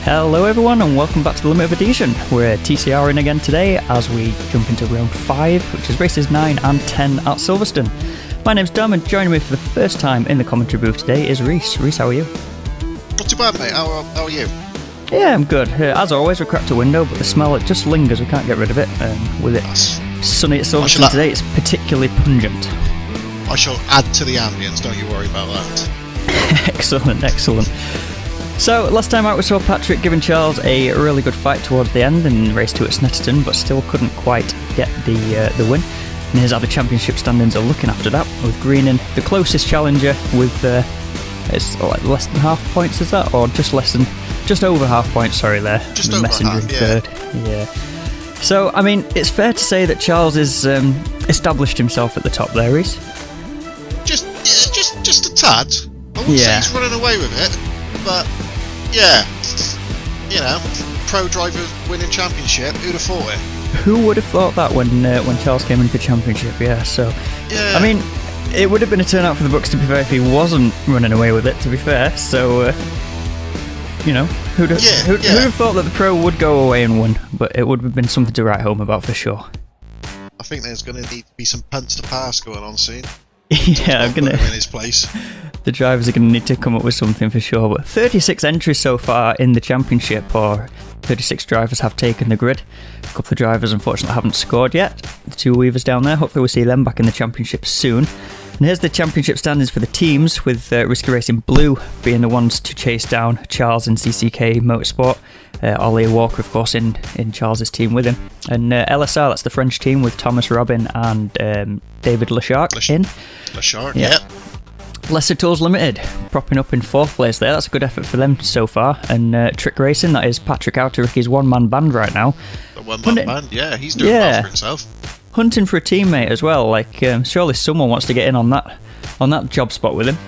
Hello everyone and welcome back to the Limited Edition. We're TCRing again today as we jump into round 5, which is races 9 and 10 at Silverstone. My name's Dom and joining me for the first time in the commentary booth today is Reese. Reese, how are you? Not too bad, mate. How are you? Yeah, I'm good. As always, we cracked a window, but the smell, it just lingers. We can't get rid of it. With it sunny at Silverstone today, it's particularly pungent. I shall add to the ambience, don't you worry about that. Excellent. So, last time out we saw Patrick giving Charles a really good fight towards the end in race 2 at Snetterton, but still couldn't quite get the win. And here's how the championship standings are looking after that, with Greenan the closest challenger with it's like less than half points, is that? Or just over half points, sorry there. Just over Messenger half, in third. Yeah. So, I mean, it's fair to say that Charles has established himself at the top there, Reese. Just a tad. I wouldn't say he's running away with it, but yeah, you know, pro drivers winning championship. Who'd have thought it? Who would have thought that when Charles came into the championship? Yeah. So, yeah. I mean, it would have been a turnout for the books, to be fair, if he wasn't running away with it. To be fair, so you know, who'd have thought that the pro would go away and win? But it would have been something to write home about for sure. I think there's going to need to be some punts to pass going on soon. Yeah, I'm gonna. Put him in his place. The drivers are going to need to come up with something for sure. But 36 entries so far in the championship, or 36 drivers have taken the grid. A couple of drivers unfortunately haven't scored yet. The two Weavers down there, hopefully we'll see them back in the championship soon. And here's the championship standings for the teams, with Risky Racing Blue being the ones to chase down Charles and CCK Motorsport. Ollie Walker, of course, in Charles's team with him. And LSR, that's the French team with Thomas Robin and David Lechark in. Lechark, yeah. Lesser Tools Limited propping up in 4th place there. That's a good effort for them so far. And Trick Racing, that is Patrick Autoricky's one-man band right now. The one-man band, yeah, he's doing well for himself. Hunting for a teammate as well. Like, surely someone wants to get in on that job spot with him.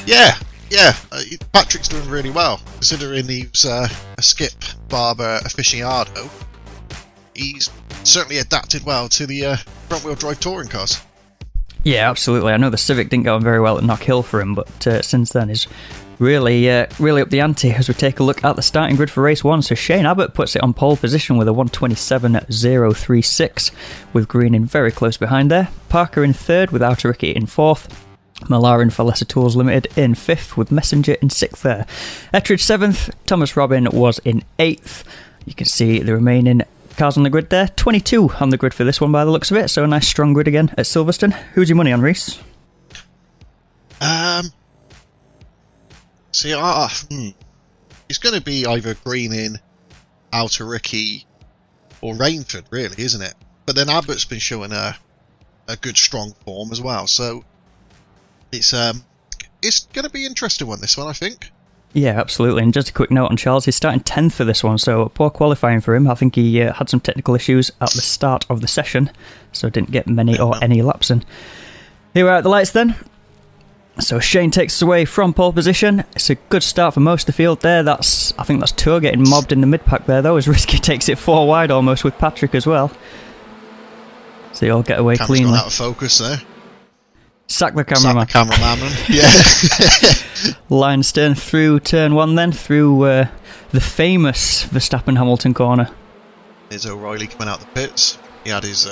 Yeah. Patrick's doing really well, considering he's a skip barber aficionado. He's certainly adapted well to the front-wheel drive touring cars. Yeah, absolutely. I know the Civic didn't go on very well at Knock Hill for him, but since then he's really up the ante as we take a look at the starting grid for race 1. So Shane Abbott puts it on pole position with a 1:27.036, with Green in very close behind there. Parker in 3rd with Autoricky in 4th. Malarin for Lesser Tools Limited in 5th with Messenger in 6th there. Ettridge 7th, Thomas Robin was in 8th. You can see the remaining cars on the grid there. 22 on the grid for this one by the looks of it, so a nice strong grid again at Silverstone. Who's your money on, Reese? See, it's going to be either Greening, Autoricky or Rainford, really, isn't it? But then Abbott's been showing a good strong form as well, so it's going to be an interesting one, this one, I think. Yeah, absolutely. And just a quick note on Charles, he's starting 10th for this one, so poor qualifying for him. I think he had some technical issues at the start of the session, so didn't get many or any laps in. Here we are at the lights then. So Shane takes us away from pole position. It's a good start for most of the field there. I think that's Tour getting mobbed in the mid-pack there, though, as Risky takes it 4 wide almost with Patrick as well. So they all get away cleanly. Gone out of focus there. Sack the cameraman. Yeah. Line stern through turn 1 then, through the famous Verstappen-Hamilton corner. Here's O'Reilly coming out the pits. He had his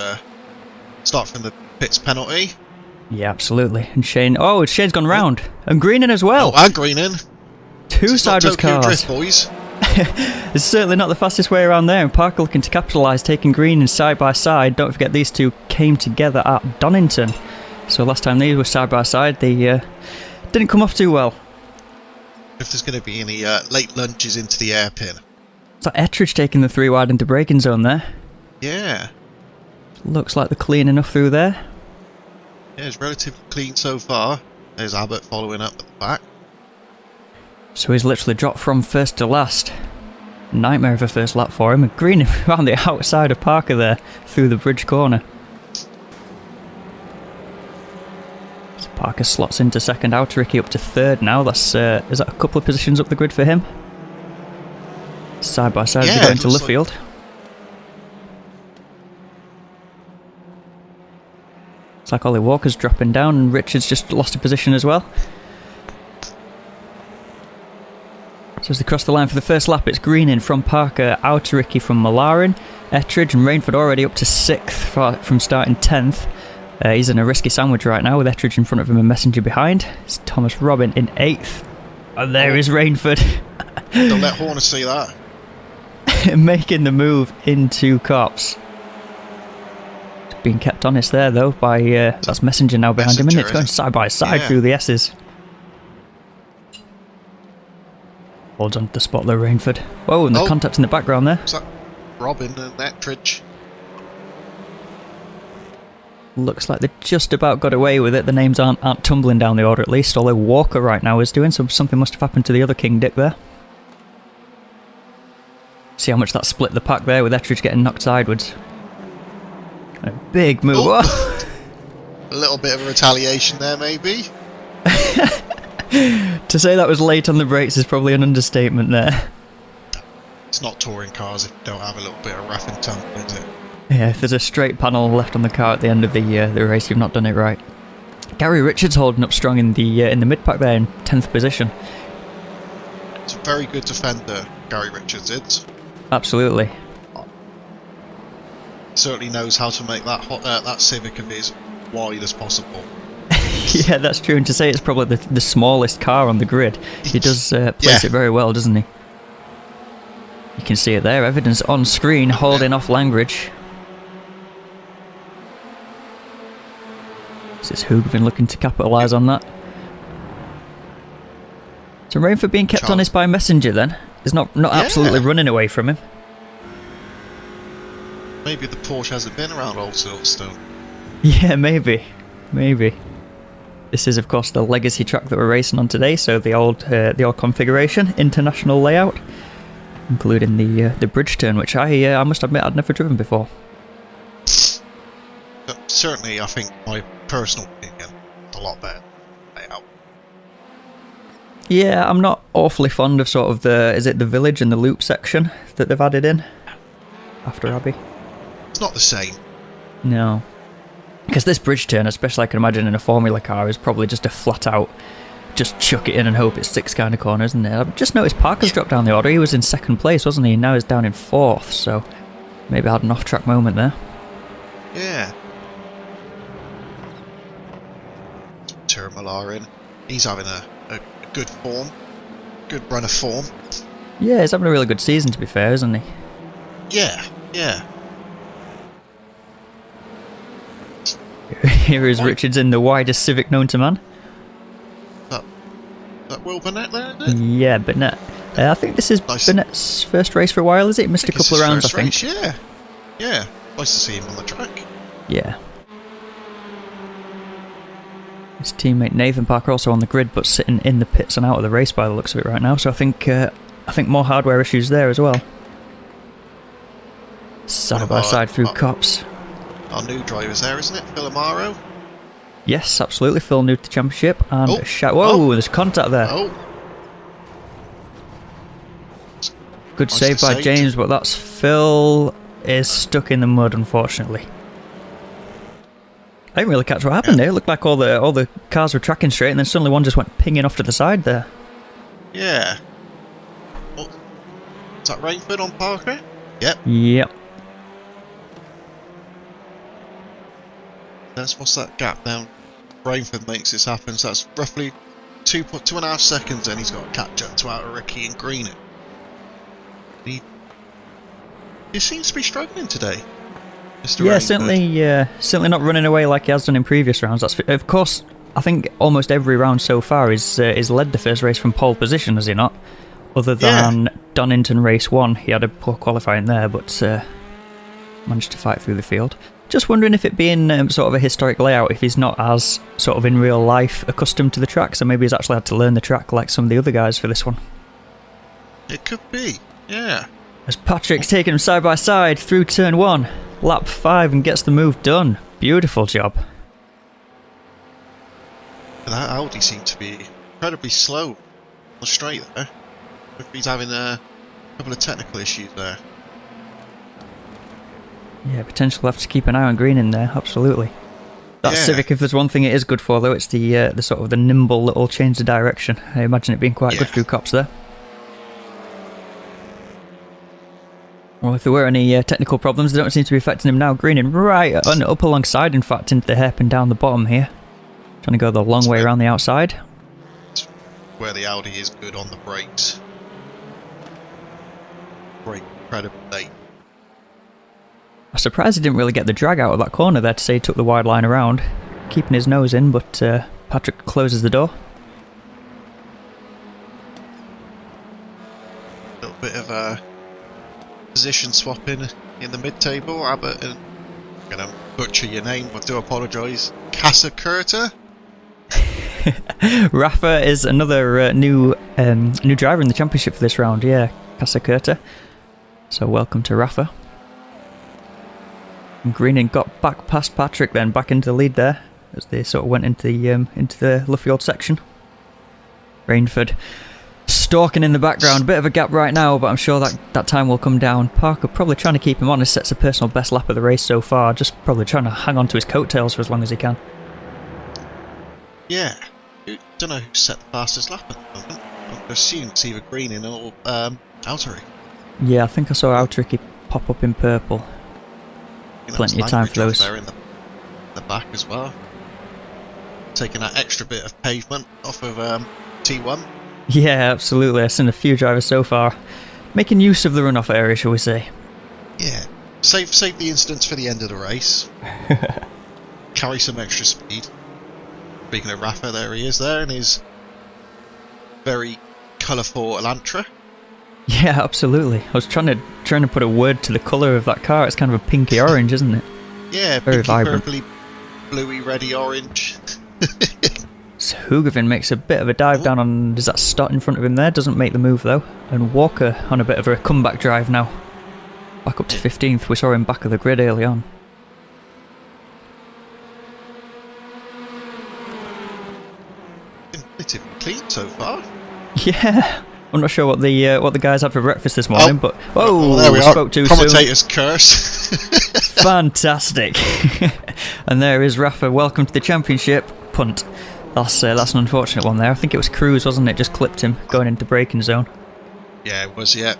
start from the pits penalty. Yeah, absolutely. And Shane's gone round. And Greenan as well. Oh, and Greenan. 2 sideways cars. Drift, boys. It's certainly not the fastest way around there, and Parker looking to capitalise, taking Greenan side by side. Don't forget these two came together at Donington. So last time they were side by side, they didn't come off too well. If there's going to be any late lunges into the airpin. Is that Ettridge taking the 3 wide into braking zone there? Yeah. Looks like they're clean enough through there. Yeah, it's relatively clean so far. There's Abbott following up at the back. So he's literally dropped from first to last. Nightmare of a first lap for him. And Green around the outside of Parker there, through the bridge corner. So Parker slots into second, Autoricky up to 3rd now. That's is that a couple of positions up the grid for him? Side by side as we go into Luffield. It's like Ollie Walker's dropping down and Richard's just lost a position as well. So as they cross the line for the first lap, it's Greening from Parker, Autoricki from Malarin, Ettridge and Rainford already up to 6th from starting 10th. He's in a risky sandwich right now with Ettridge in front of him and Messenger behind. It's Thomas Robin in 8th. And there is Rainford. Don't let Horner see that. Making the move into Cops. Being kept honest there though by that's Messenger now behind him, and it's going side by side through the S's. Holds on to the spot though, Rainford. Whoa, and the contact in the background there. Is that Robin and Ettridge? Looks like they just about got away with it. The names aren't tumbling down the order at least, although Walker right now is doing something must have happened to the other King Dick there. See how much that split the pack there with Ettridge getting knocked sideways. A big move. Oh. A little bit of a retaliation there maybe. To say that was late on the brakes is probably an understatement there. It's not touring cars if you don't have a little bit of rough and tumble, is it? Yeah, if there's a straight panel left on the car at the end of the race, you've not done it right. Gary Richards holding up strong in the mid pack there in 10th position. It's a very good defender, Gary Richards is. Absolutely. Certainly knows how to make that Civic of his wide as possible. Yeah, that's true. And to say it's probably the smallest car on the grid, he does place it very well, doesn't he? You can see it there, evidence on screen, holding off Langridge. This is Hoogvin looking to capitalise on that. So Rainford being kept honest by Messenger then. He's not absolutely running away from him. Maybe the Porsche hasn't been around old Silverstone. Yeah, maybe. This is, of course, the legacy track that we're racing on today, so the old configuration, international layout, including the bridge turn, which I must admit I'd never driven before. But certainly, I think my personal opinion is a lot better layout. Yeah, I'm not awfully fond of sort of the village and the loop section that they've added in after Abbey. It's not the same. No. Because this bridge turn, especially I can imagine in a Formula car, is probably just a flat out, just chuck it in and hope it sticks kind of corner, isn't it? I've just noticed Parker's dropped down the order. He was in 2nd place, wasn't he? And now he's down in 4th, so maybe I had an off-track moment there. Yeah. Malarin, he's having a good form, good run of form. Yeah, he's having a really good season, to be fair, isn't he? Yeah. Here is Richards in the widest Civic known to man. That Will Burnett there, isn't it? Yeah, Burnett. I think this is Burnett's first race for a while, is it? He missed a couple of rounds, I think. Yeah. Nice to see him on the track. Yeah. His teammate Nathan Parker also on the grid, but sitting in the pits and out of the race by the looks of it right now. So I think more hardware issues there as well. Side by side through Cops. Our new driver's there, isn't it? Phil Amaro? Yes, absolutely. Phil new to the championship. And whoa, there's contact there. Good save by James, but that's Phil is stuck in the mud, unfortunately. I didn't really catch what happened there. It looked like all the cars were tracking straight, and then suddenly one just went pinging off to the side there. Yeah. Oh, is that Rainford on Parker? Yep. What's that gap down? Rainford makes this happen, so that's roughly 2.5 seconds, and he's got to catch up to Autoricki and Greening. He seems to be struggling today, Mr. Yeah, Rainford. certainly not running away like he has done in previous rounds. Of course, I think almost every round so far is led the first race from pole position, has he not? Other than Donington race 1, he had a poor qualifying there, but managed to fight through the field. Just wondering if it being sort of a historic layout, if he's not as sort of in real life accustomed to the track, so maybe he's actually had to learn the track like some of the other guys for this one. It could be, yeah. As Patrick's taking him side by side through turn 1, lap 5, and gets the move done. Beautiful job. That Audi seemed to be incredibly slow on the straight there. If he's having a couple of technical issues there. Yeah, potentially have to keep an eye on Green in there, absolutely. That Civic, if there's one thing it is good for, though, it's the sort of the nimble little change of direction. I imagine it being quite good through Cops there. Well, if there were any technical problems, they don't seem to be affecting him now. Greening right up alongside, in fact, into the hairpin down the bottom here. Trying to go the long way around the outside. Where the Audi is good on the brakes. Brake incredible late. I'm surprised he didn't really get the drag out of that corner there to say he took the wide line around. Keeping his nose in, but Patrick closes the door. A little bit of position swapping in the mid-table. Abbott, and I'm going to butcher your name, I do apologise. Casacerta? Rafa is another new driver in the championship for this round, yeah, Casacerta. So welcome to Rafa. And Greening got back past Patrick, then back into the lead there as they sort of went into the Luffield section. Rainford stalking in the background, bit of a gap right now, but I'm sure that time will come down. Parker probably trying to keep him honest, sets a personal best lap of the race so far, just probably trying to hang on to his coattails for as long as he can. Yeah, I don't know who set the fastest lap at the moment. I assume it's either Greening or Auterick. Yeah, I think I saw Auterick pop up in purple. Plenty of time for those. There in the back as well. Taking that extra bit of pavement off of T1. Yeah, absolutely. I've seen a few drivers so far making use of the runoff area, shall we say. Yeah. Save the incidents for the end of the race. Carry some extra speed. Speaking of Rafa, there he is there in his very colourful Elantra. Yeah, absolutely. I was trying to put a word to the colour of that car. It's kind of a pinky orange, isn't it? Yeah, very pinky, vibrant. Purpley, bluey, reddy, orange. So Hugavin makes a bit of a dive down on, is that Stott in front of him there? Doesn't make the move though. And Walker on a bit of a comeback drive now. Back up to 15th. We saw him back of the grid early on. Been relatively clean so far. Yeah. I'm not sure what the guys had for breakfast this morning, but whoa, there we are. Spoke too Commentator's soon. curse. Fantastic. And there is Rafa. Welcome to the championship. Punt. That's an unfortunate one there. I think it was Cruz, wasn't it? Just clipped him going into braking zone. Yeah, it was. Yeah,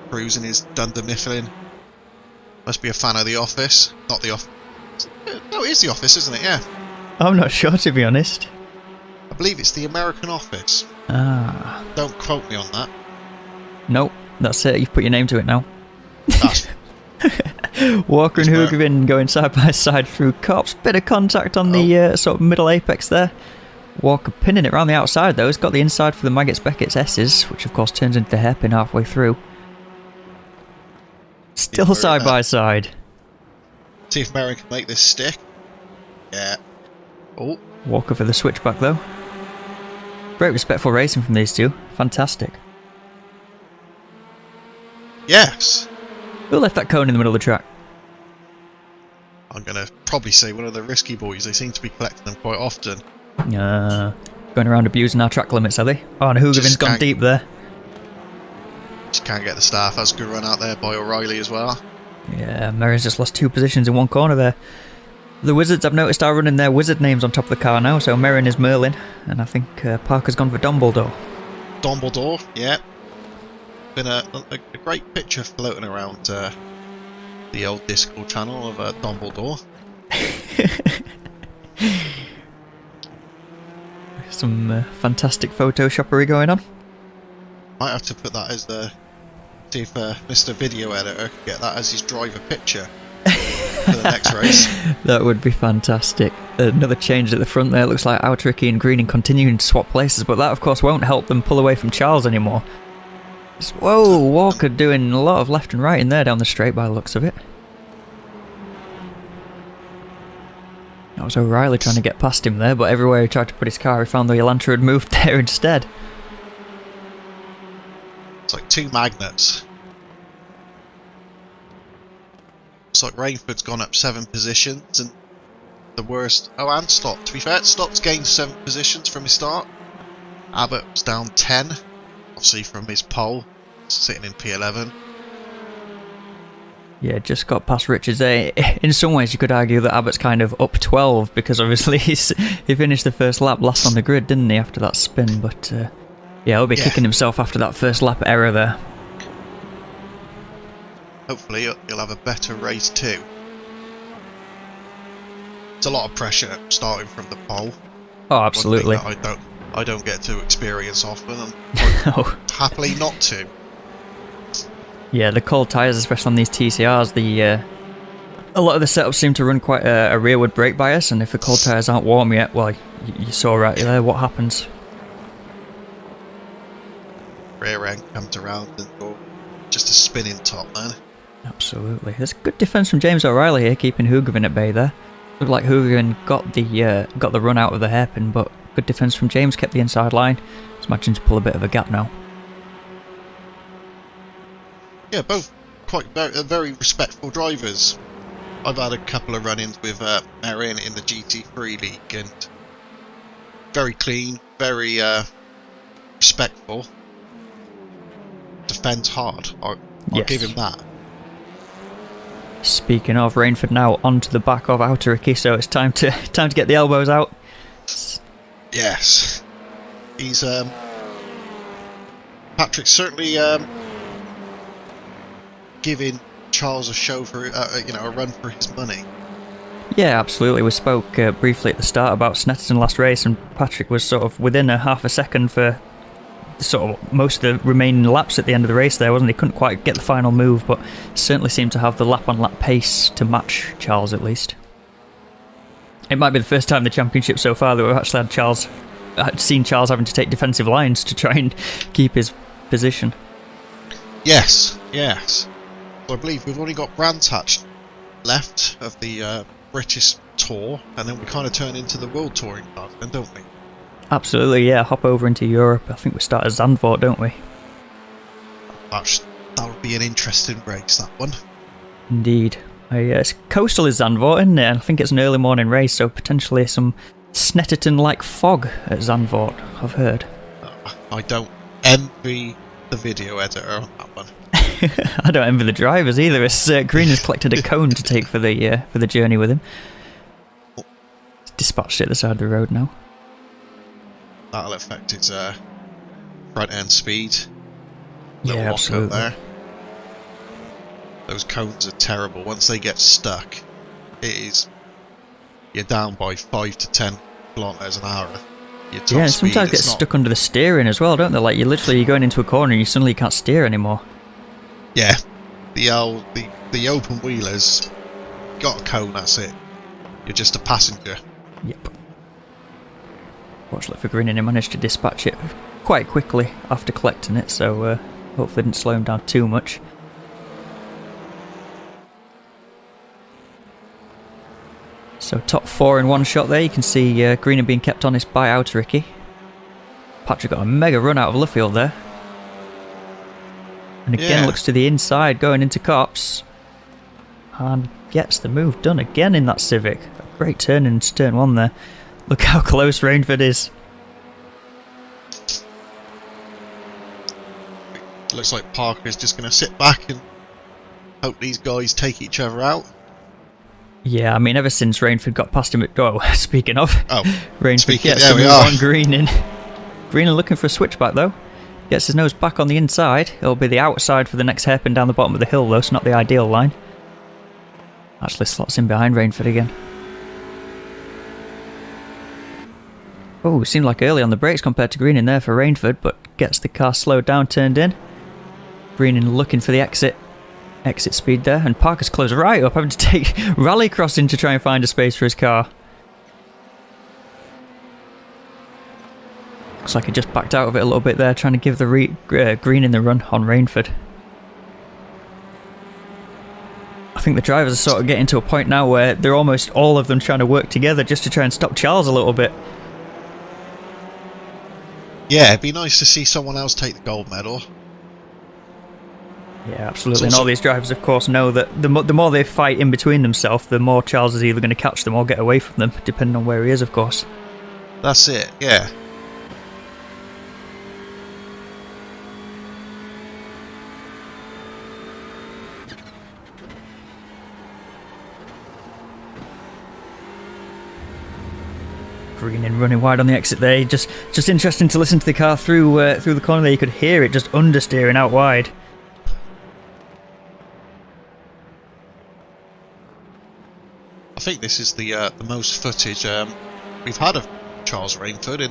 Cruz in his Dunder Mifflin. Must be a fan of The Office. Not The Office. No, it is The Office, isn't it? Yeah. I'm not sure, to be honest. I believe it's The American Office. Ah. Don't quote me on that. Nope, that's it. You've put your name to it now. That's Walker and Hugavin going side by side through cops. Bit of contact on the sort of middle apex there. Walker pinning it around the outside though. He's got the inside for the Maggots Beckett's S's, which of course turns into the hairpin halfway through. Still side by side. See if Merrin can make this stick. Yeah. Oh. Walker for the switchback though. Great respectful racing from these two. Fantastic. Yes. Who left that cone in the middle of the track? I'm going to probably say one of the risky boys. They seem to be collecting them quite often. Going around abusing our track limits, are they? Oh, and Hugavin's gone deep there. Just can't get the staff. That's a good run out there by O'Reilly as well. Yeah, Merrin's just lost 2 positions in one corner there. The Wizards, I've noticed, are running their wizard names on top of the car now, so Merrin is Merlin, and I think Parker's gone for Dumbledore. Dumbledore, yeah. Been a great picture floating around the old Discord channel of Dumbledore. Some fantastic photoshoppery going on. Might have to put that as see if Mr. Video Editor can get that as his driver picture for the next race. That would be fantastic. Another change at the front there. Looks like Auterick and Greening continuing to swap places, but that of course won't help them pull away from Charles anymore. Whoa, Walker doing a lot of left and right in there down the straight by the looks of it. That was O'Reilly trying to get past him there, but everywhere he tried to put his car, he found the Elantra had moved there instead. It's like two magnets. It's like Rainford's gone up 7 positions, and the worst... Oh, and Stott. To be fair, Stott's gained 7 positions from his start. Abbott was down 10, obviously from his pole, sitting in P11. Yeah, just got past Richards there. In some ways, you could argue that Abbott's kind of up 12 because obviously he finished the first lap last on the grid, didn't he, after that spin? But yeah, he'll be kicking himself after that first lap error there. hopefully he'll have a better race too. It's a lot of pressure starting from the pole. Oh, absolutely. One thing that I don't get to experience often, and No. happily not to. Yeah, the cold tyres, especially on these TCRs, a lot of the setups seem to run quite a rearward brake bias, and if the cold tyres aren't warm yet, well, you saw right there what happens. Rear end comes around and just a spinning top, man. Absolutely. There's good defence from James O'Reilly here, keeping Hoogervin at bay there. Looked like Hoogervin got the run out of the hairpin, but good defence from James, kept the inside line. Just imagine to pull a bit of a gap now. Yeah, both quite very respectful drivers. I've had a couple of run-ins with Erin in the GT3 league, and very clean, very respectful. Defends hard. I'll give him that. Speaking of, Rainford now onto the back of Autoricki, so it's time to get the elbows out. Yes, he's Patrick's certainly giving Charles a show for a run for his money. Yeah, absolutely. We spoke briefly at the start about Snetterton last race, and Patrick was sort of within a half a second for sort of most of the remaining laps at the end of the race there, wasn't he? Couldn't quite get the final move, but certainly seemed to have the lap-on-lap pace to match Charles at least. It might be the first time in the championship so far that we've actually seen Charles having to take defensive lines to try and keep his position. Yes. So I believe we've only got Brands Hatch left of the British Tour, and then we kind of turn into the World Touring card, then, don't we? Absolutely, yeah. Hop over into Europe. I think we start at Zandvoort, don't we? That would be an interesting race, that one. Indeed. It's coastal is Zandvoort, isn't it? And I think it's an early morning race, so potentially some Snetterton-like fog at Zandvoort, I've heard. I don't envy the video editor on that one. I don't envy the drivers either, as Green has collected a cone to take for the journey with him. He's dispatched it at the side of the road now. That'll affect his front end speed. Yeah, absolutely. There. Those cones are terrible. Once they get stuck, you're down by 5 to 10 kilometers an hour. Yeah, and sometimes get stuck under the steering as well, don't they? Like you're going into a corner and you suddenly can't steer anymore. Yeah, the open wheelers got a cone. That's it. You're just a passenger. Yep. Fortunately for Green, and he managed to dispatch it quite quickly after collecting it, so hopefully didn't slow him down too much. So top 4 in one shot there. You can see Green being kept honest by Autoricki. Patrick got a mega run out of Luffield there. And again looks to the inside, going into Cops. And gets the move done again in that Civic. A great turn in turn 1 there. Look how close Rainford is. Looks like Parker's just going to sit back and hope these guys take each other out. Yeah, I mean, ever since Rainford got past him at... Oh, speaking of... Rainford gets the move on Greening. Greening looking for a switchback, though. Gets his nose back on the inside. It'll be the outside for the next hairpin down the bottom of the hill, though, so not the ideal line. Actually slots in behind Rainford again. Oh, it seemed like early on the brakes compared to Greening there for Rainford, but gets the car slowed down, turned in. Greening looking for the exit speed there, and Parker's closed right up, having to take rally crossing to try and find a space for his car. Looks like he just backed out of it a little bit there, trying to give the Green in the run on Rainford. I think the drivers are sort of getting to a point now where they're almost all of them trying to work together just to try and stop Charles a little bit. Yeah, it'd be nice to see someone else take the gold medal. Yeah, absolutely. And all these drivers, of course, know that the more they fight in between themselves, the more Charles is either going to catch them or get away from them, depending on where he is, of course. That's it, yeah. Greening running wide on the exit there. Just interesting to listen to the car through the corner there. You could hear it just understeering out wide. think this is the most footage we've had of Charles Rainford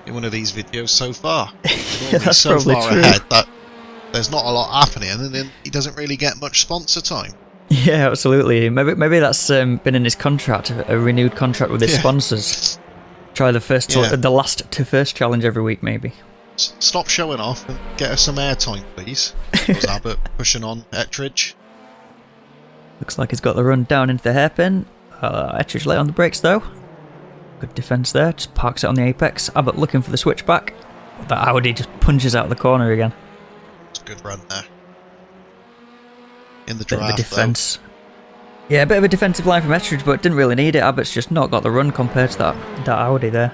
in one of these videos so far. Yeah, that's so probably far true. ahead that there's not a lot happening, and then he doesn't really get much sponsor time. Yeah, absolutely. Maybe that's been in his contract, a renewed contract with his sponsors. Try the last to first challenge every week, maybe. Stop showing off and get us some airtime, please. Was Abbott pushing on Ettridge? Looks like he's got the run down into the hairpin. Ettridge late on the brakes though. Good defence there, just parks it on the apex. Abbott looking for the switchback. But that Audi just punches out of the corner again. It's a good run there. In the Bit draft, of a defence. Yeah, a bit of a defensive line from Ettridge, but didn't really need it. Abbott's just not got the run compared to that Audi there.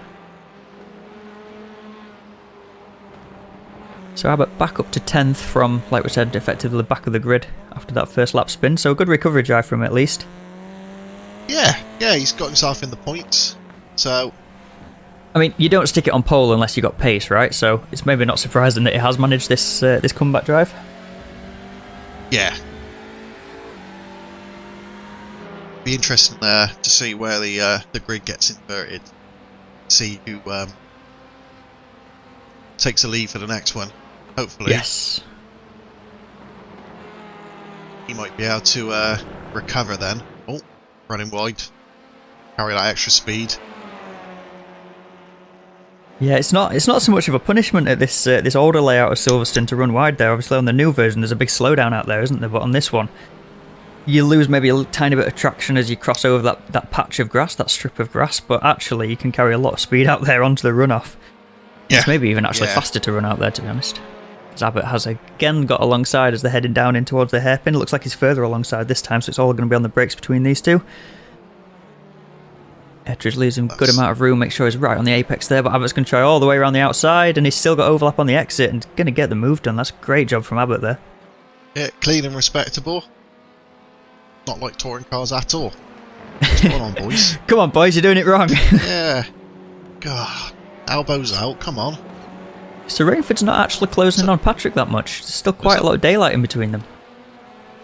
So Abbott back up to 10th from, like we said, effectively the back of the grid after that first lap spin. So a good recovery drive from him at least. Yeah, he's got himself in the points. So, I mean, you don't stick it on pole unless you got pace, right? So it's maybe not surprising that he has managed this comeback drive. Yeah. Be interesting to see where the grid gets inverted. See who takes the lead for the next one. Hopefully. Yes. He might be able to recover then. Oh, running wide. Carry that extra speed. Yeah, it's not so much of a punishment at this older layout of Silverstone to run wide there. Obviously on the new version there's a big slowdown out there, isn't there? But on this one, you lose maybe a tiny bit of traction as you cross over that patch of grass, that strip of grass, but actually you can carry a lot of speed out there onto the runoff. Yeah. It's maybe even actually faster to run out there, to be honest. As Abbott has again got alongside as they're heading down in towards the hairpin. It looks like he's further alongside this time, so it's all going to be on the brakes between these two. Ettridge leaves him a good amount of room, make sure he's right on the apex there, but Abbott's going to try all the way around the outside, and he's still got overlap on the exit and going to get the move done. That's a great job from Abbott there. Yeah, clean and respectable. Not like touring cars at all. What's going on, boys? Come on, boys, you're doing it wrong. Yeah. God. Elbows out, come on. So Rainford's not actually closing in on Patrick that much. There's still quite a lot of daylight in between them.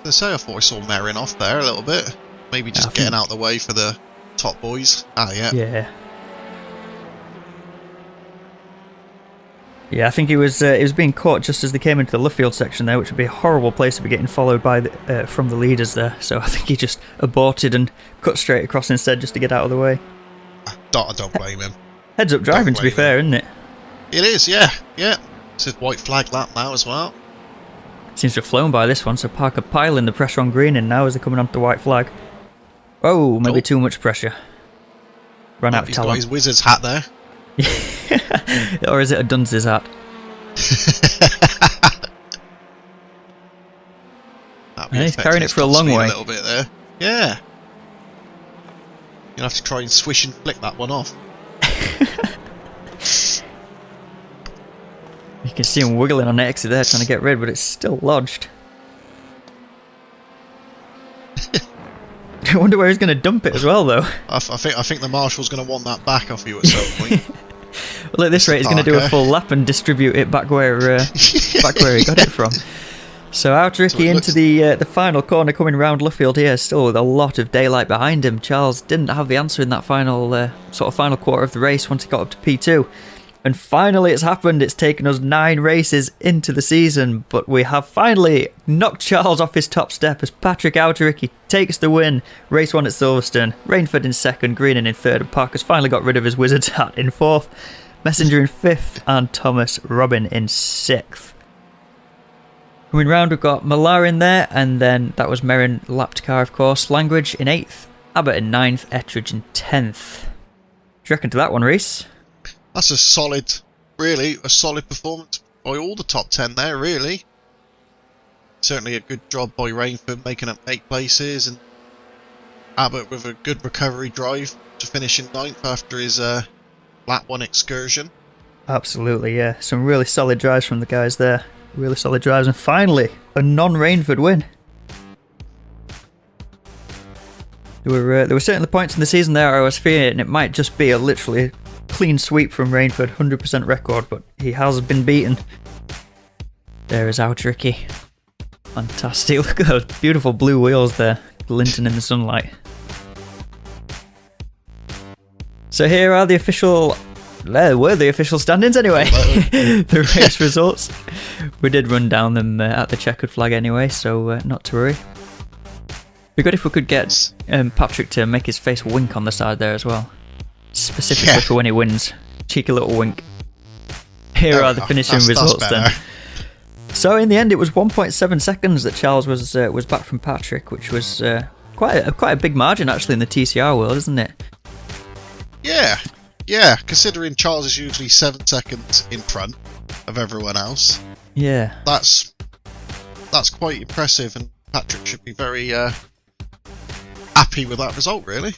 I thought I saw Merrin off there a little bit. Maybe just getting out of the way for the top boys. Yeah. Yeah, I think he was being caught just as they came into the Luffield section there, which would be a horrible place to be getting followed by from the leaders there. So I think he just aborted and cut straight across instead just to get out of the way. I don't blame him. Heads up driving, to be fair, isn't it? It is, yeah. It's a white flag lap now as well. Seems to have flown by this one, so Parker piling the pressure on green in now as they're coming onto the white flag. Oh, maybe too much pressure. Ran out of talent. He's got his wizard's hat there. Or is it a dunce's hat? He's carrying it for a long way. A little bit there. Yeah. You'll have to try and swish and flick that one off. You can see him wiggling on the exit there, trying to get rid, but it's still lodged. I wonder where he's going to dump it as well, though. I think the marshal's going to want that back off you at some point. Well, at this rate, he's going to do a full lap and distribute it back where he got it from. So out Ricky into the final corner coming round Luffield here, still with a lot of daylight behind him. Charles didn't have the answer in that final quarter of the race once he got up to P2. And finally it's happened. It's taken us 9 races into the season, but we have finally knocked Charles off his top step as Patrick Autoricki takes the win. Race 1 at Silverstone. Rainford in 2nd, Greenan in 3rd, and Parker's finally got rid of his wizard's hat in 4th. Messenger in 5th, and Thomas Robin in 6th. Coming round, we've got Millar in there, and then that was Merrin lapped car, of course. Langridge in 8th, Abbott in 9th, Ettridge in 10th. What do you reckon to that one, Reese? That's a solid performance by all the top 10 there, really. Certainly a good job by Rainford making up 8 places, and Abbott with a good recovery drive to finish in 9th after his lap 1 excursion. Absolutely, yeah. Some really solid drives from the guys there. Really solid drives, and finally, a non-Rainford win. There were certainly points in the season there I was fearing it might just be a literally clean sweep from Rainford, 100% record, but he has been beaten. There is Autoricki. Fantastic. Look at those beautiful blue wheels there, glinting in the sunlight. So here are the official... There were the official standings anyway. The race results. We did run down them at the checkered flag anyway, so not to worry. Be good if we could get Patrick to make his face wink on the side there as well. Specifically for when he wins. Cheeky little wink. Here are the finishing results then. So in the end, it was 1.7 seconds that Charles was back from Patrick, which was quite a big margin actually in the TCR world, isn't it? Yeah, considering Charles is usually 7 seconds in front of everyone else. Yeah. That's quite impressive, and Patrick should be very happy with that result, really.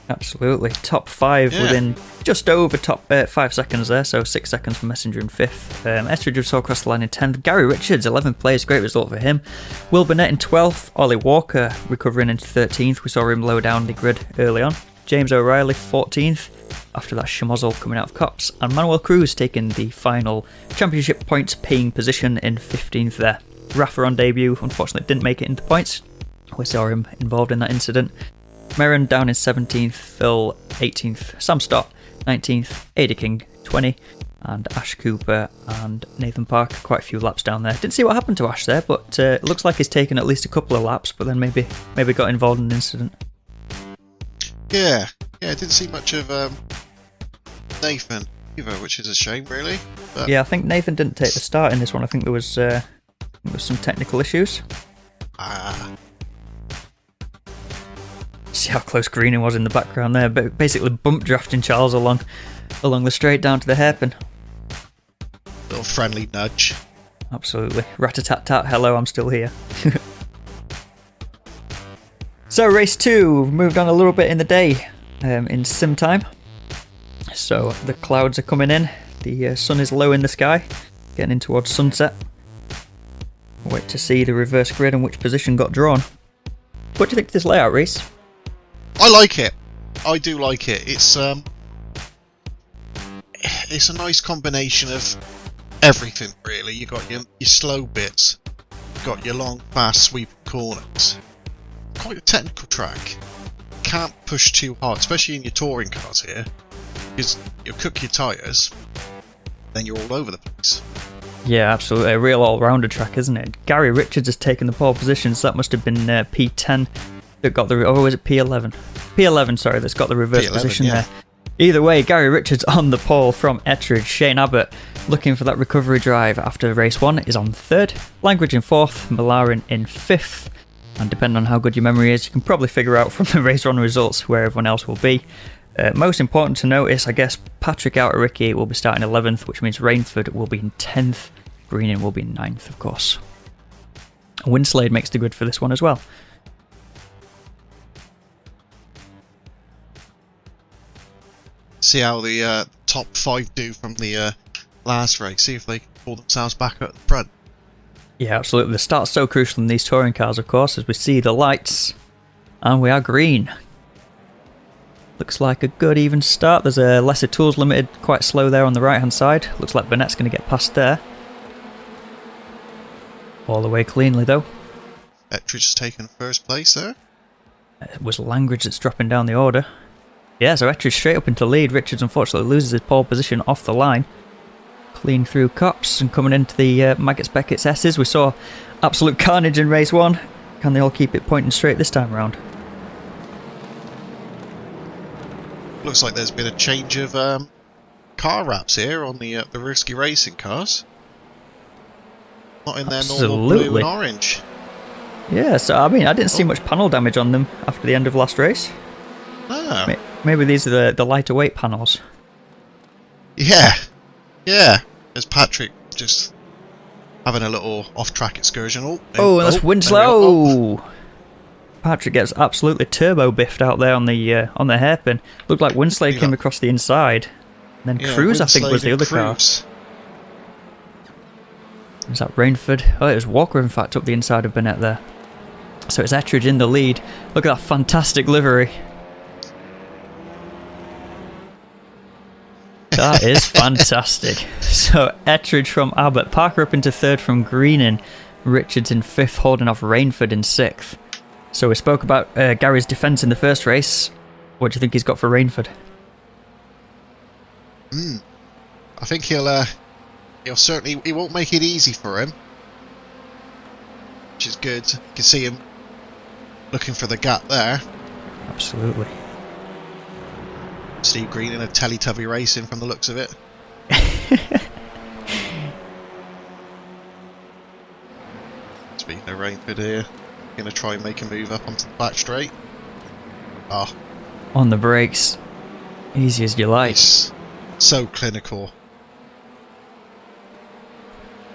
Absolutely. Top 5 within just over top 5 seconds there, so 6 seconds for Messenger in 5th. Ettridge saw across the line in 10th. Gary Richards, 11th place, great result for him. Will Burnett in 12th. Ollie Walker recovering into 13th. We saw him low down the grid early on. James O'Reilly, 14th. After that schmozzle coming out of Cops. And Manuel Cruz taking the final championship points paying position in 15th there. Rafa on debut, unfortunately didn't make it into points. We saw him involved in that incident. Merrin down in 17th, Phil 18th, Sam Stott 19th, Ada King 20, and Ash Cooper and Nathan Parker quite a few laps down there. Didn't see what happened to Ash there, but it looks like he's taken at least a couple of laps, but then maybe got involved in an incident. Yeah, didn't see much of Nathan either, which is a shame, really. But... Yeah, I think Nathan didn't take the start in this one. I think there was some technical issues. See how close Greening was in the background there, but basically bump drafting Charles along the straight down to the hairpin. Little friendly nudge. Absolutely. Rat-a-tat-tat, hello, I'm still here. So race 2, we've moved on a little bit in the day in sim time. So the clouds are coming in, the sun is low in the sky, getting in towards sunset. Wait to see the reverse grid and which position got drawn. What do you think of this layout, Reese? I like it. I do like it. It's a nice combination of everything, really. You got your slow bits, you got your long, fast sweep corners. Quite a technical track. Can't push too hard, especially in your touring cars here, because you cook your tyres, then you're all over the place. Yeah, absolutely. A real all-rounder track, isn't it? Gary Richards has taken the pole position, so that must have been P10 that got the... Or was it P11? P11, sorry, that's got the reverse position there. Either way, Gary Richards on the pole from Ettridge. Shane Abbott looking for that recovery drive after race 1 is on 3rd. Langridge in 4th, Malarin in 5th. And depending on how good your memory is, you can probably figure out from the race 1 results where everyone else will be. Most important to notice, I guess, Patrick Autoricky will be starting 11th, which means Rainford will be in 10th. Greening will be in 9th, of course. Winslade makes the grid for this one as well. See how the top 5 do from the last race. See if they can pull themselves back at the front. Yeah, absolutely. The start's so crucial in these touring cars, of course, as we see the lights. And we are green. Looks like a good even start. There's a lesser tools limited, quite slow there on the right hand side. Looks like Burnett's going to get past there. All the way cleanly though. Ettridge has taken first place there. It was Langridge that's dropping down the order. Yeah, so Ettridge straight up into lead. Richards unfortunately loses his pole position off the line. Clean through Cops and coming into the Maggots Beckett's S's. We saw absolute carnage in race 1. Can they all keep it pointing straight this time round? Looks like there's been a change of car wraps here on the risky racing cars. Not in their normal blue and orange. Yeah, so I mean, I didn't see much panel damage on them after the end of last race. Ah. Maybe these are the lighter weight panels. Yeah. There's Patrick just having a little off-track excursion. Oh, that's Winslow. Patrick gets absolutely turbo biffed out there on the hairpin. Looked like Winslade came across the inside. And then Cruz, I think, was the other car. Is that Rainford? Oh, it was Walker, in fact, up the inside of Burnett there. So it's Ettridge in the lead. Look at that fantastic livery. That is fantastic. So Ettridge from Abbott, Parker up into 3rd from Greening, Richards in 5th, holding off Rainford in 6th. So we spoke about Gary's defence in the first race. What do you think he's got for Rainford? I think he'll certainly, he won't make it easy for him, which is good. You can see him looking for the gap there. Absolutely. Steve Green in a Teletubby racing from the looks of it. Speaking of Rainford here, going to try and make a move up onto the back straight. Oh, On the brakes, easy as you like. he's so clinical.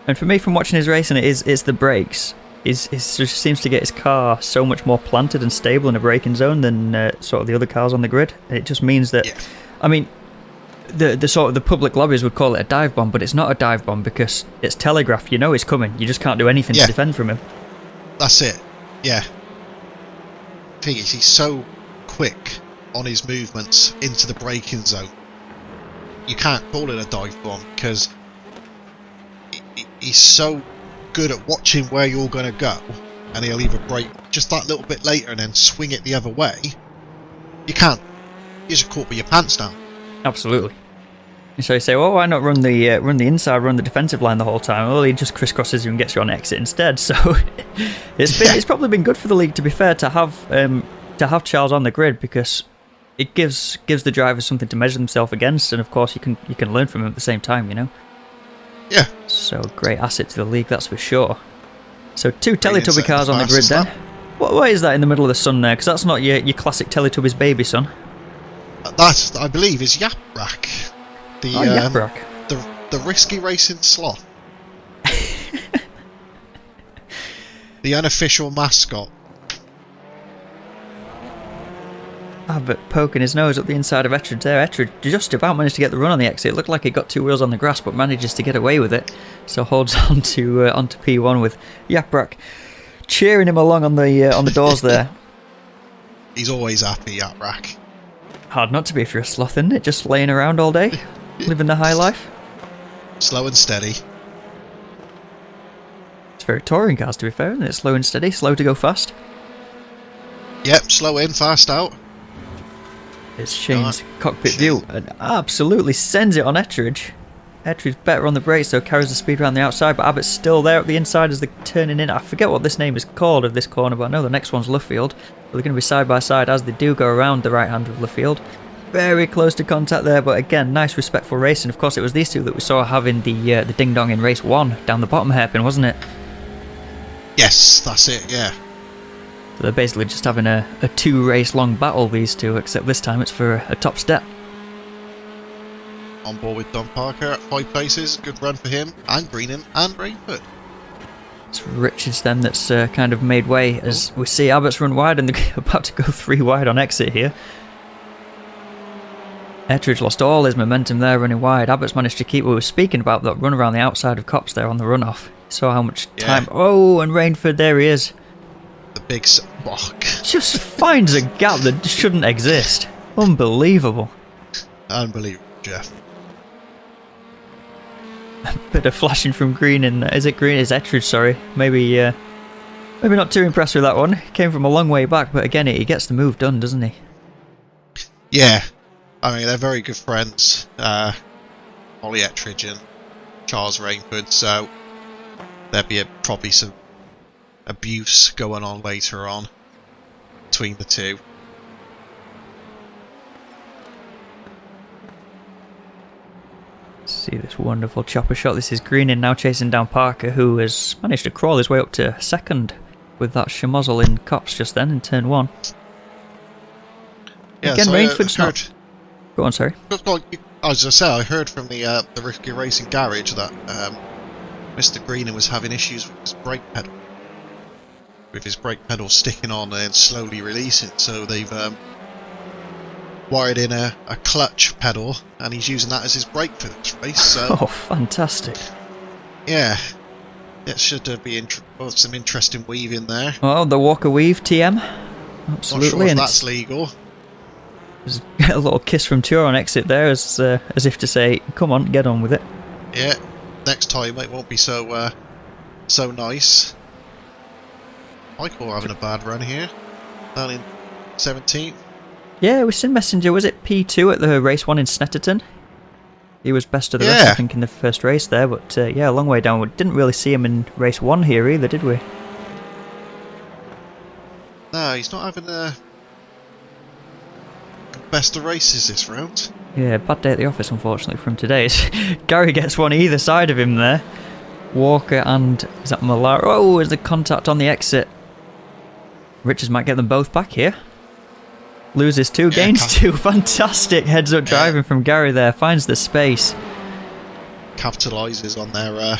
And for me, from watching his racing, it's the brakes. He just seems to get his car so much more planted and stable in a braking zone than sort of the other cars on the grid. It just means that, Yeah. I mean, the sort of the public lobbies would call it a dive bomb, but it's not a dive bomb because it's telegraphed. You know he's coming. You just can't do anything Yeah. to defend from him. That's it. Yeah. The thing is, he's so quick on his movements into the braking zone. You can't call it a dive bomb because he's so good at watching where you're going to go, and he'll either brake just that little bit later and then swing it the other way. You can't. You're just caught with your pants down. Absolutely. So you say, well, why not run the inside, run the defensive line the whole time? Well, he just crisscrosses you and gets you on exit instead. So it's probably been good for the league, to be fair, to have Charles on the grid, because it gives the drivers something to measure themselves against, and of course you can learn from him at the same time, you know. Yeah. So great asset to the league, that's for sure. So two Teletubby cars on the grid fastest then. lap. What is that in the middle of the sun there? Because that's not your classic Teletubbies baby, son. That, I believe, is Yaprak. The, Yaprak. the risky racing sloth. The unofficial mascot. But poking his nose up the inside of Ettridge there. Ettridge just about managed to get the run on the exit. It looked like he got two wheels on the grass, but manages to get away with it. So holds on to onto P1 with Yaprak cheering him along on the doors there. He's always happy, Yaprak. Hard not to be if you're a sloth, isn't it? Just laying around all day, living the high life. Slow and steady. It's very touring cars, to be fair, isn't it? Slow and steady, slow to go fast. Yep, slow in, fast out. It's Shane's cockpit view, and absolutely sends it on Ettridge. Ettridge better on the brakes, so carries the speed around the outside, but Abbott's still there at the inside as they're turning in. I forget what this name is called of this corner, but I know the next one's Luffield. They're going to be side by side as they do go around the right hand of Luffield. Very close to contact there, but again, nice respectful racing. Of course, it was these two that we saw having the ding dong in race 1 down the bottom hairpin, wasn't it? Yes, that's it, yeah. So they're basically just having a 2 race long battle, these two, except this time it's for a top step. On board with Don Parker at 5 places. Good run for him, and Greenham, and Rainford. It's Richards then that's kind of made way as we see Abbott's run wide, and they're about to go 3 wide on exit here. Ettridge lost all his momentum there running wide. Abbott's managed to keep, we were speaking about that run around the outside of Copse there on the runoff. Saw how much time, oh, and Rainford, there he is. The big rock. Just finds a gap that shouldn't exist. Unbelievable. Unbelievable, Jeff. Bit of flashing from Green in, is it Green? Is Ettridge, sorry. Maybe not too impressed with that one. Came from a long way back, but again, he gets the move done, doesn't he? Yeah. I mean, they're very good friends. Ollie Ettridge and Charles Rainford, so there'll be probably some abuse going on later on between the two. See this wonderful chopper shot. This is Greening now chasing down Parker, who has managed to crawl his way up to second with that schmozzle in Copse just then in turn 1. Yeah, again, so Rainford's not... Go on, sorry. I was going to say, I heard from the Risky Racing Garage that Mr. Greenham was having issues with his brake pedal. With his brake pedal sticking on and slowly releasing, so they've wired in a clutch pedal, and he's using that as his brake for this race. So, oh, fantastic! Yeah, it should be some interesting weaving there. Oh, the Walker Weave TM, absolutely. Not sure if and that's legal. There's a little kiss from Tour on exit there, as if to say, "Come on, get on with it." Yeah, next time it won't be so nice. Michael having a bad run here, down in 17th. Yeah, we've seen Messenger. Was it P2 at the race 1 in Snetterton? He was best of the rest, I think, in the first race there. But yeah, a long way down. We didn't really see him in race 1 here either, did we? No, he's not having a best of races this round. Yeah, bad day at the office, unfortunately, from today. Gary gets one either side of him there. Walker and... is that Malaro? Oh, there's a contact on the exit. Richards might get them both back here. Loses 2, gains 2. Fantastic heads-up driving from Gary there. Finds the space. Capitalises on their...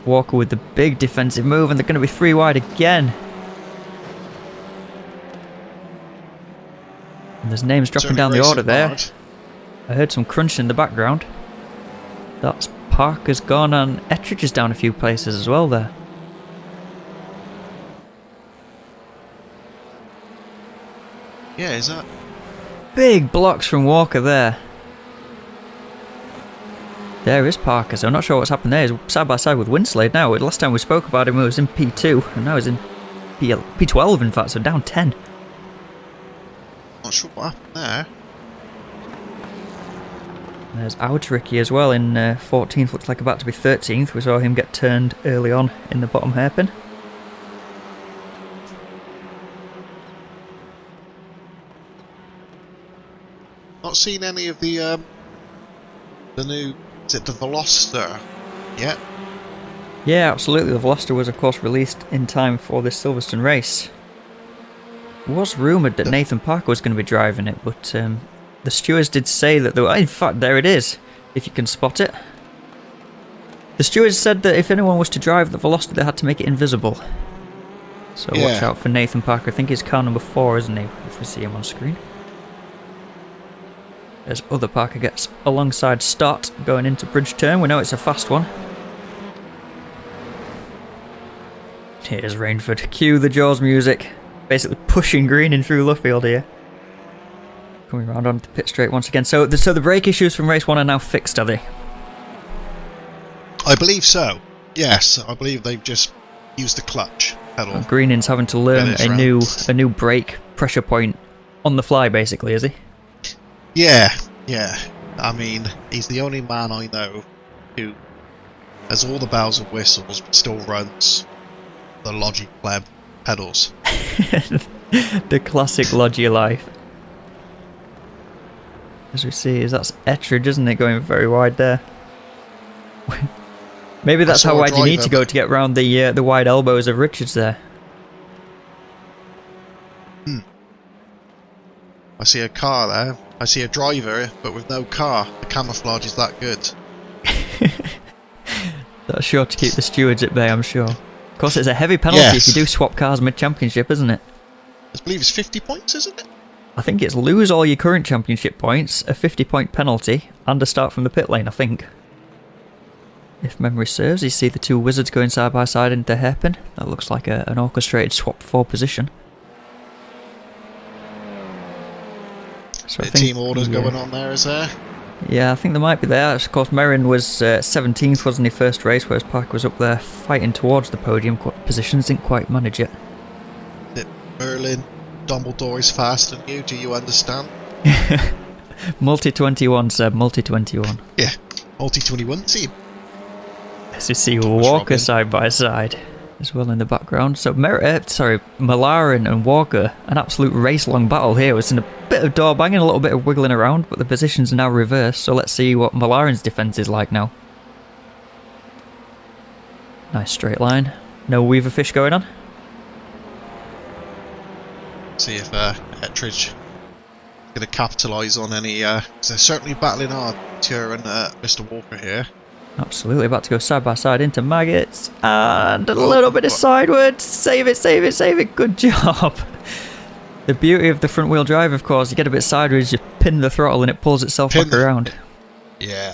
Walker with the big defensive move, and they're going to be 3 wide again. And there's names dropping down the order there. Hard. I heard some crunching in the background. That's Parker's gone, and Ettridge is down a few places as well there. Yeah, is that... Big blocks from Walker there. There is Parker, so I'm not sure what's happened there. He's side by side with Winslade now. Last time we spoke about him, he was in P2, and now he's in P12, in fact, so down 10. Not sure what happened there. There's Autoricky as well in 14th, looks like about to be 13th. We saw him get turned early on in the bottom hairpin. Not seen any of the new... is it the Veloster yet? Yeah, absolutely. The Veloster was, of course, released in time for this Silverstone race. It was rumoured that Nathan Parker was going to be driving it, but the stewards did say that... in fact, there it is, if you can spot it. The stewards said that if anyone was to drive the Veloster, they had to make it invisible. So watch out for Nathan Parker. I think he's car number 4, isn't he? If we see him on screen. As other Parker gets alongside Stott going into bridge turn. We know it's a fast one. Here's Rainford. Cue the Jaws music. Basically pushing Green in through Luffield here. Coming around onto the pit straight once again. So the brake issues from race 1 are now fixed, are they? I believe so. Yes, I believe they've just used the clutch pedal. Greening's having to learn a new brake pressure point on the fly, basically, is he? Yeah. I mean, he's the only man I know who has all the bells and whistles but still runs the Logi Pleb pedals. The classic Logi life. As we see, that's Ettridge, isn't it, going very wide there? Maybe that's how wide you need to go to get round the wide elbows of Richards there. I see a car there. I see a driver, but with no car. The camouflage is that good. That's sure to keep the stewards at bay, I'm sure. Of course, it's a heavy penalty if you do swap cars mid-championship, isn't it? I believe it's 50 points, isn't it? I think it's lose all your current championship points, a 50-point penalty, and a start from the pit lane, I think. If memory serves, you see the 2 wizards going side by side into the hairpin. That looks like an orchestrated swap 4 position. So the team orders going on there, is there? Yeah, I think there might be there. Of course, Merrin was 17th, wasn't he, first race, whereas Parker was up there fighting towards the podium positions, didn't quite manage it. Merlin, Dumbledore is faster than you, do you understand? Multi-21, Seb, multi-21. Yeah, multi-21 team. As you see Walker side by side as well in the background. So Malarin and Walker, an absolute race-long battle here. It's in a bit of door banging, a little bit of wiggling around, but the positions are now reversed. So let's see what Malarin's defence is like now. Nice straight line. No Weaver fish going on. See if Ettridge is going to capitalise on any... because they're certainly battling hard, Tier and Mr. Walker here. Absolutely, about to go side by side into Maggots, and a little bit of sideward. Save it, good job. The beauty of the front wheel drive, of course, you get a bit sideways, you pin the throttle and it pulls itself back around. Yeah.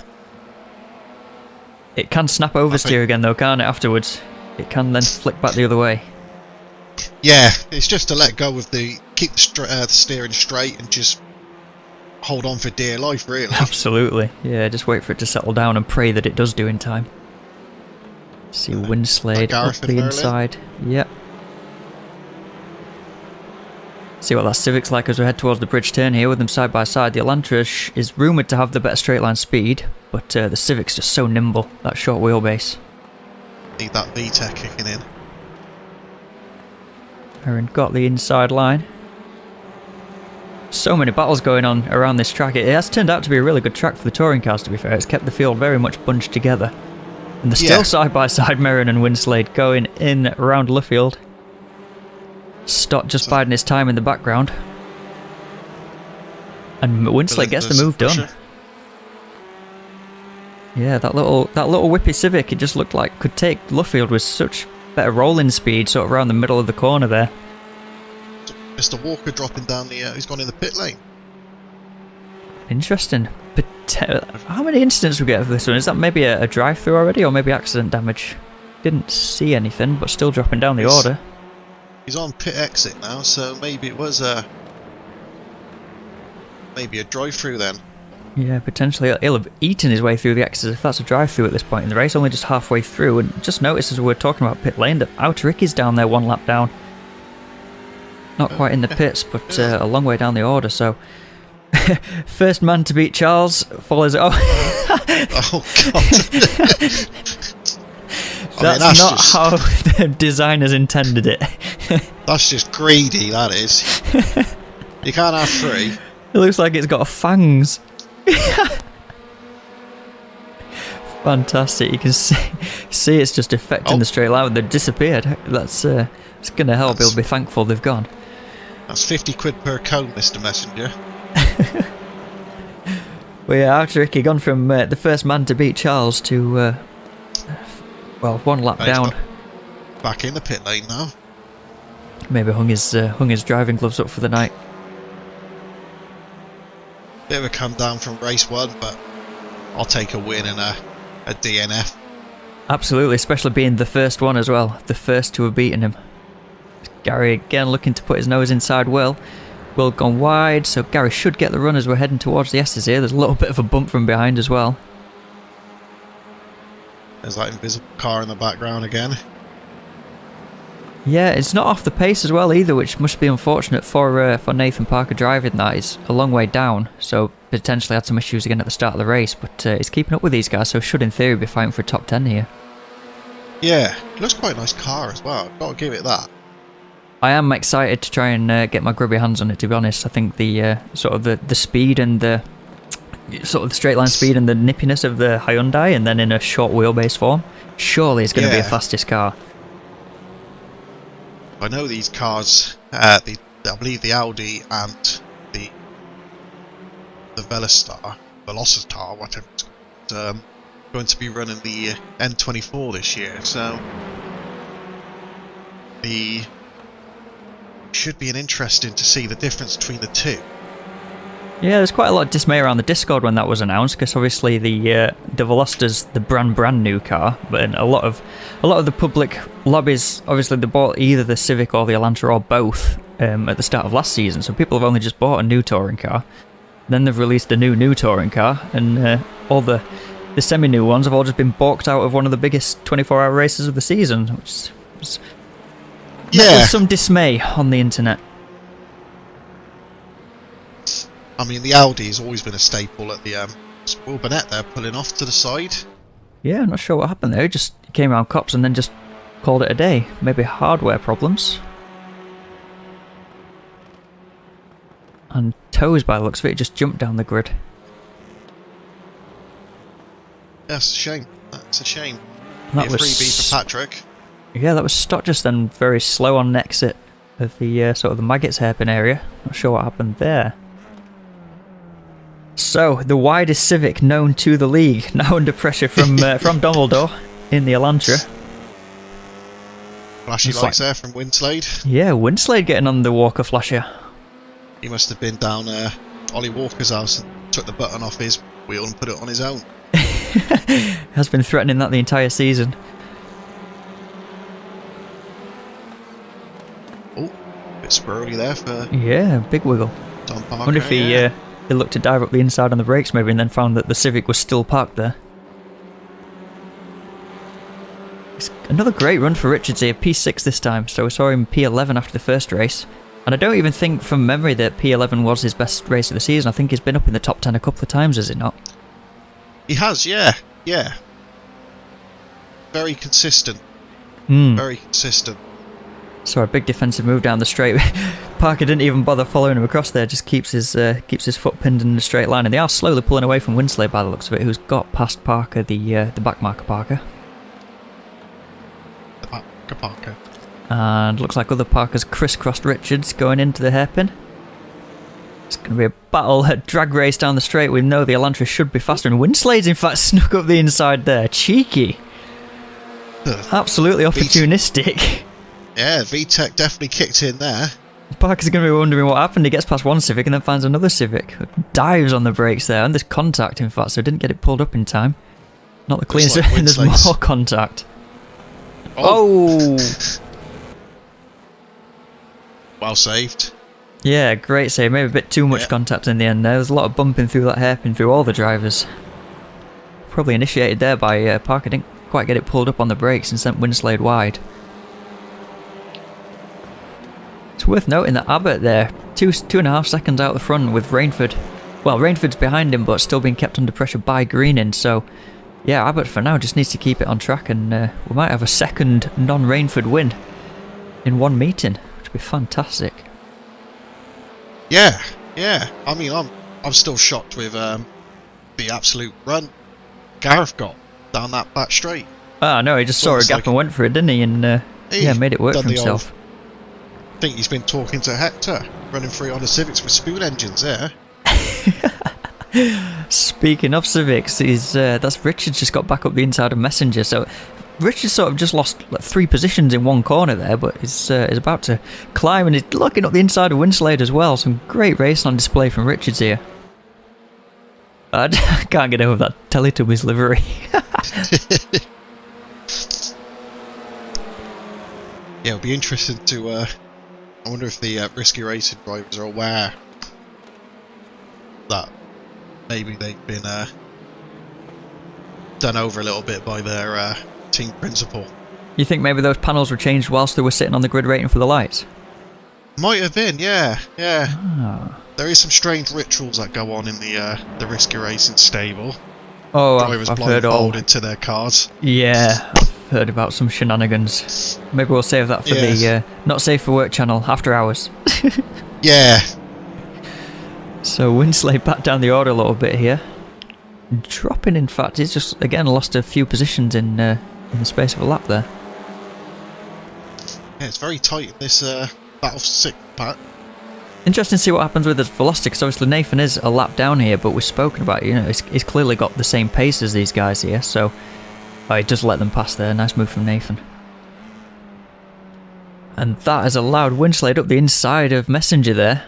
It can snap oversteer again though, can't it, afterwards? It can then flick back the other way. Yeah, it's just to let go of keep the steering straight and just hold on for dear life, really. Absolutely. Yeah, just wait for it to settle down and pray that it does do in time. See Winslade up the inside. Yep. See what that Civic's like as we head towards the bridge turn here with them side by side. The Elantra is rumoured to have the better straight line speed, but the Civic's just so nimble, that short wheelbase. Need that VTEC kicking in. Aaron got the inside line. So many battles going on around this track. It has turned out to be a really good track for the touring cars, to be fair. It's kept the field very much bunched together. And they're still side by side, Merrin and Winslade, going in around Luffield. Stott just biding his time in the background. And Winslade gets the move done. Yeah, that little whippy Civic, it just looked like could take Luffield with such better rolling speed, sort of around the middle of the corner there. Mr. Walker dropping down the... he's gone in the pit lane. Interesting. But how many incidents we get of this one? Is that maybe a drive-through already, or maybe accident damage? Didn't see anything, but still dropping down the order. He's on pit exit now, so maybe it was maybe a drive-through then. Yeah, potentially. He'll have eaten his way through the exit if that's a drive-through at this point in the race, only just halfway through. And just noticed as we were talking about pit lane that Outer Ricky's down there 1 lap down. Not quite in the pits, but a long way down the order, so... First man to beat Charles follows... Oh, oh God. That's not how the designers intended it. That's just greedy, that is. You can't have 3. It looks like it's got fangs. Fantastic. You can see it's just affecting the straight line. They've disappeared. That's it's going to help. He'll be thankful they've gone. That's 50 quid per cone, Mr. Messenger. Well, yeah, Outer Ricky gone from the first man to beat Charles to, well, 1 lap down. Back in the pit lane now. Maybe hung his driving gloves up for the night. Bit of a come down from race 1, but I'll take a win and a DNF. Absolutely, especially being the first one as well. The first to have beaten him. Gary again looking to put his nose inside Will. Will gone wide, so Gary should get the run as we're heading towards the S's here. There's a little bit of a bump from behind as well. There's that invisible car in the background again. Yeah, it's not off the pace as well either, which must be unfortunate for Nathan Parker driving that. He's a long way down, so potentially had some issues again at the start of the race, but he's keeping up with these guys, so should in theory be fighting for a top 10 here. Yeah, it looks quite a nice car as well, I've got to give it that. I am excited to try and get my grubby hands on it, to be honest. I think the sort of the speed and the sort of the straight line speed and the nippiness of the Hyundai, and then in a short wheelbase form, surely it's going to be a fastest car. I know these cars, I believe the Audi and the Velocitar, whatever it's called, going to be running the N24 this year, so should be interesting to see the difference between the two. Yeah, there's quite a lot of dismay around the Discord when that was announced, because obviously the Velocitar's the brand new car, but a lot of the public lobbies, obviously they bought either the Civic or the Elantra or both at the start of last season, so people have only just bought a new touring car. Then they've released a new touring car, and all the semi-new ones have all just been balked out of one of the biggest 24-hour races of the season, which was with some dismay on the internet. I mean, the Audi's always been a staple at the Will Burnett there, pulling off to the side. Yeah, I'm not sure what happened there. He just came around cops and then just called it a day. Maybe hardware problems. And Toes, by the looks of it, just jumped down the grid. That's a shame. That's a shame. That was a freebie for Patrick. Yeah, that was Stott just then very slow on exit of the sort of the Maggots hairpin area. Not sure what happened there. So, the widest Civic known to the league, now under pressure from Dumbledore in the Elantra. Flashy lights there from Winslade. Yeah, Winslade getting on the Walker flasher. He must have been down Ollie Walker's house and took the button off his wheel and put it on his own. Has been threatening that the entire season. Oh, a bit squirrely there for... Yeah, big wiggle. Tom Parker. I wonder if he looked to dive up the inside on the brakes maybe and then found that the Civic was still parked there. It's another great run for Richards here, P6 this time, so we saw him P11 after the first race. And I don't even think from memory that P11 was his best race of the season. I think he's been up in the top 10 a couple of times, has it not? He has, yeah. Very consistent. Very consistent. So a big defensive move down the straight. Parker didn't even bother following him across there, just keeps his foot pinned in the straight line. And they are slowly pulling away from Winslade by the looks of it, who's got past Parker, the back marker Parker. The back Parker. And looks like other Parkers crisscrossed Richards going into the hairpin. It's going to be a battle, a drag race down the straight. We know the Elantra should be faster, and Winslade's in fact snuck up the inside there. Cheeky. Absolutely opportunistic. Yeah, VTEC definitely kicked in there. Parker's going to be wondering what happened. He gets past one Civic and then finds another Civic. Dives on the brakes there, and there's contact in fact, so didn't get it pulled up in time. Not the cleanest, like and there's more contact. Oh! Well saved. Yeah, great save. Maybe a bit too much contact in the end there. There's a lot of bumping through that hairpin through all the drivers. Probably initiated there by Parker. Didn't quite get it pulled up on the brakes and sent Winslade wide. It's worth noting that Abbott there, 2.5 seconds out the front with Rainford. Well, Rainford's behind him, but still being kept under pressure by Greening. So, yeah, Abbott for now just needs to keep it on track, and we might have a second non-Rainford win in one meeting, which would be fantastic. Yeah. I mean, I'm still shocked with the absolute run Gareth got down that back straight. Ah, no, he just saw a gap and went for it, didn't he? And made it work for himself. I think he's been talking to Hector, running through on the Civics with spoon engines there. Speaking of Civics, that's Richards just got back up the inside of Messenger. So Richards sort of just lost like 3 positions in one corner there, but he's about to climb and he's looking up the inside of Winslade as well. Some great racing on display from Richards here. I can't get over that Teletubbies livery. Yeah, it'll be interesting to... I wonder if the risky racing drivers are aware that maybe they've been done over a little bit by their team principal. You think maybe those panels were changed whilst they were sitting on the grid waiting for the lights? Might have been, yeah. Ah. There is some strange rituals that go on in the risky racing stable. Oh, Drivers I've heard all. blindfolded to their cars. Yeah, I've heard about some shenanigans. Maybe we'll save that for the Not Safe for Work channel after hours. Yeah. So Winslade back down the order a little bit here. Dropping, in fact, he's just again lost a few positions in the space of a lap there. Yeah, it's very tight in this battle for 6th pack. Interesting to see what happens with his velocity, because obviously Nathan is a lap down here, but we've spoken about it, he's clearly got the same pace as these guys here, so he does let them pass there. Nice move from Nathan. And that has allowed Winslade up the inside of Messenger there.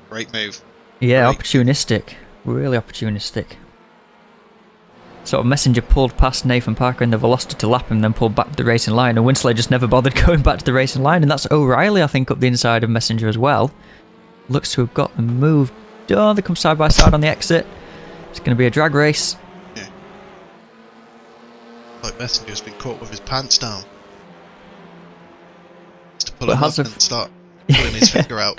Great move. Yeah, Great. Opportunistic. Really opportunistic. Sort of Messenger pulled past Nathan Parker in the velocity to lap him, then pulled back to the racing line, and Winslade just never bothered going back to the racing line, and that's O'Reilly, I think, up the inside of Messenger as well. Looks to have got the move done. They come side by side on the exit. It's going to be a drag race. Yeah. Like Messenger's been caught with his pants down. Just to pull him up and start pulling his finger out.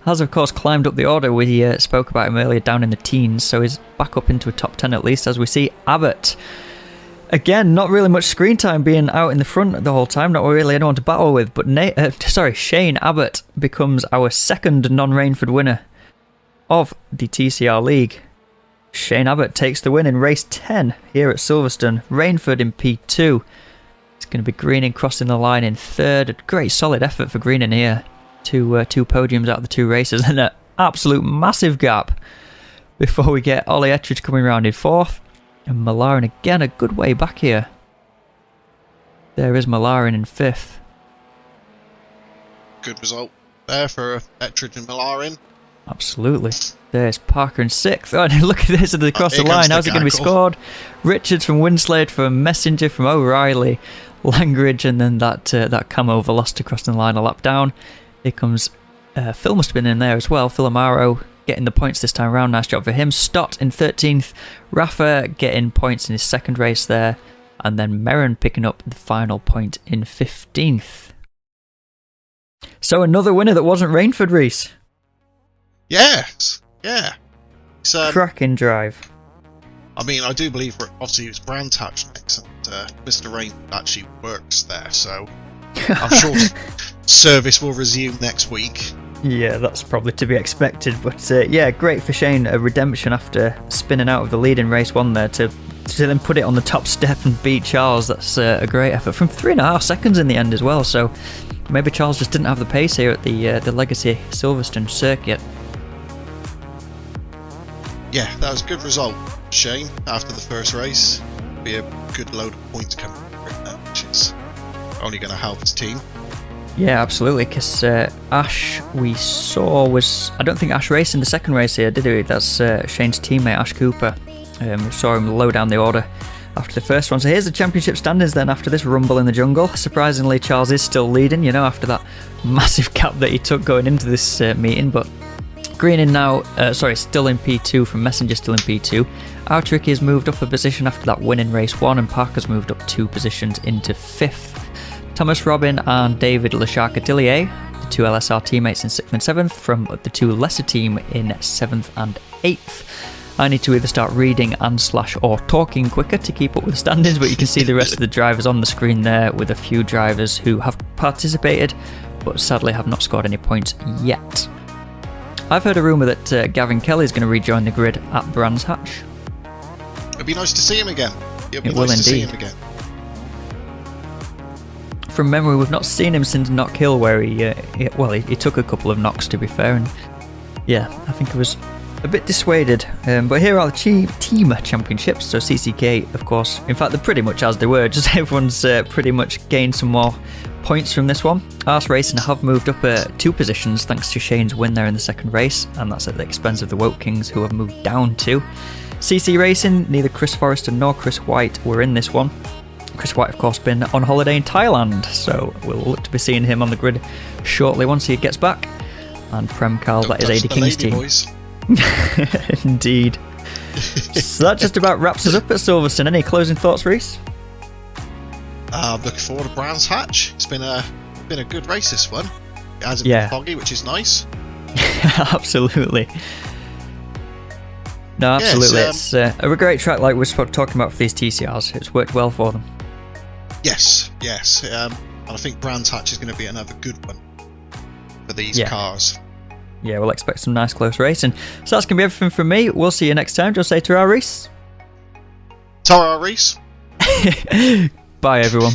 Has of course climbed up the order. We spoke about him earlier, down in the teens, so he's back up into a top 10 at least, as we see Abbott. Again, not really much screen time, being out in the front the whole time, not really anyone to battle with, but Shane Abbott becomes our second non-Rainford winner of the TCR League. Shane Abbott takes the win in race 10 here at Silverstone. Rainford in P2. It's going to be Greening crossing the line in third. A great solid effort for Greening here. Two podiums out of the 2 races, and an absolute massive gap before we get Ollie Ettridge coming round in 4th. And Malarin again a good way back here. There is Malarin in 5th. Good result there for Ettridge and Malarin. Absolutely. There's Parker in 6th. Oh, look at this across the line. How's it going to be scored? Richards from Winslade, from Messenger, from O'Reilly, Langridge, and then that camo velocity crossing the line a lap down. Here comes Phil, must have been in there as well. Phil Amaro getting the points this time around. Nice job for him. Stott in 13th. Rafa getting points in his second race there. And then Merrin picking up the final point in 15th. So another winner that wasn't Rainford, Reese. Yes, yeah. It's, Cracking drive. I mean, I do believe, obviously, it's Brown Touch next, and Mr. Rain actually works there, so I'm sure service will resume next week. Yeah, that's probably to be expected. But yeah, great for Shane. A redemption after spinning out of the lead in race 1 there to then put it on the top step and beat Charles. That's a great effort from 3.5 seconds in the end as well. So maybe Charles just didn't have the pace here at the Legacy Silverstone circuit. Yeah, that was a good result, Shane, after the first race. Be a good load of points coming from that, which is only going to help his team. Yeah, absolutely, because Ash, we saw, was... I don't think Ash raced in the second race here, did he? That's Shane's teammate, Ash Cooper. We saw him low down the order after the first one. So here's the championship standings then after this rumble in the jungle. Surprisingly, Charles is still leading, after that massive gap that he took going into this meeting, but... Green in now, still in P2 from Messenger, still in P2. Outricky has moved up a position after that win in race 1, and Parker's moved up 2 positions into 5th. Thomas Robin and David Lachaka-Dillier, the 2 LSR teammates in 6th and 7th, from the 2 lesser team in 7th and 8th. I need to either start reading and / or talking quicker to keep up with the standings, but you can see the rest of the drivers on the screen there, with a few drivers who have participated, but sadly have not scored any points yet. I've heard a rumour that Gavin Kelly is going to rejoin the grid at Brands Hatch. It'd be nice to see him again. It will nice to see indeed. him again. From memory, we've not seen him since Knock Hill, where he took a couple of knocks, to be fair, and yeah, I think it was a bit dissuaded. But here are the team championships. So CCK, of course, in fact, they're pretty much as they were, just everyone's pretty much gained some more points from this one. Arse Racing have moved up 2 positions thanks to Shane's win there in the second race, and that's at the expense of the Woke Kings, who have moved down 2. CC Racing, neither Chris Forrester nor Chris White were in this one. Chris White, of course, been on holiday in Thailand, so we'll look to be seeing him on the grid shortly once he gets back. And Prem Carl, that is AD King's team. Boys. Indeed. So that just about wraps us up at Silverstone. Any closing thoughts, Reese? I'm looking forward to Brands Hatch. It's been a good race, this one. It hasn't been foggy, which is nice. Absolutely. No, absolutely. It's a great track, like we're talking about for these TCRs. It's worked well for them. Yes. And I think Brands Hatch is going to be another good one for these cars. Yeah, we'll expect some nice close racing. So that's going to be everything from me. We'll see you next time. Just say to our Reese. Ta-ra, Reese. Bye, everyone.